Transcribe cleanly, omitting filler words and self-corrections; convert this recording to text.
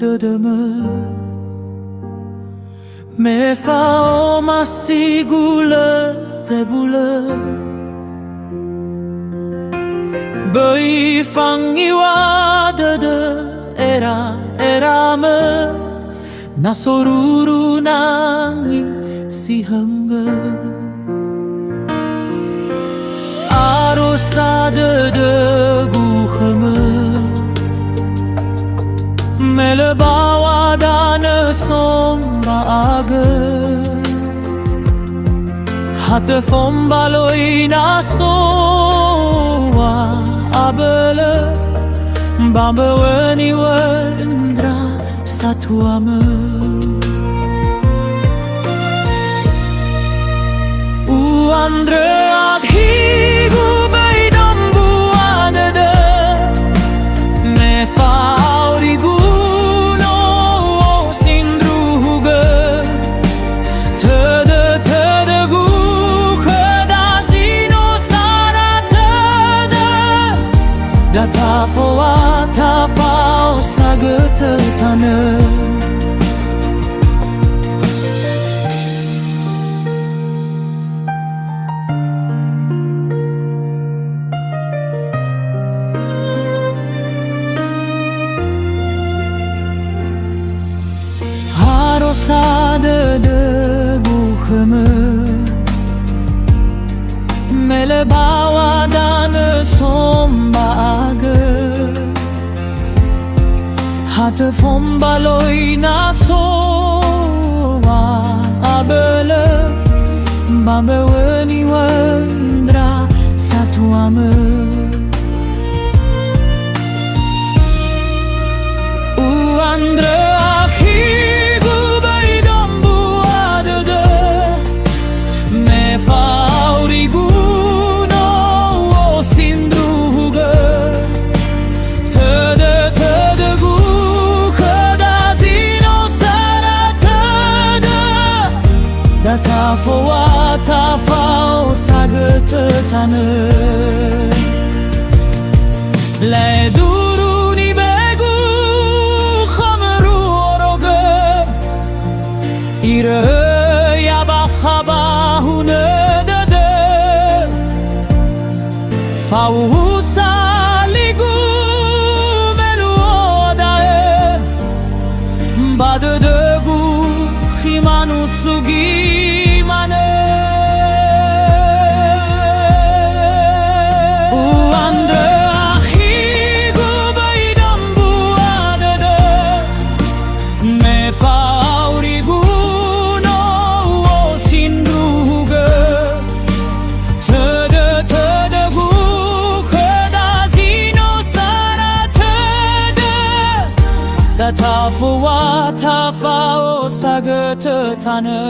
dedemer me fa o masigule te bule Băi fangiwa de era me na soruru nangi si hangga arosa de guhme mele bawa dana somba aga hatte fombaloi na soa abele bamba weni wendra satu ame Andre aghigu bei dambu adede me faurigu no sindruge tede gu khadazino sara tede da ta fao sagete tane Sade de bucheme mele bawa dane somba age hatte fombaloi na soa abele bambe weni wendra satu ame Andre ta fao sagete tane le duru ni begu khamru oroge ire ya bakhaba hune de fao saligu melu odae bad de gu khimanu sugi ta fao sagete tane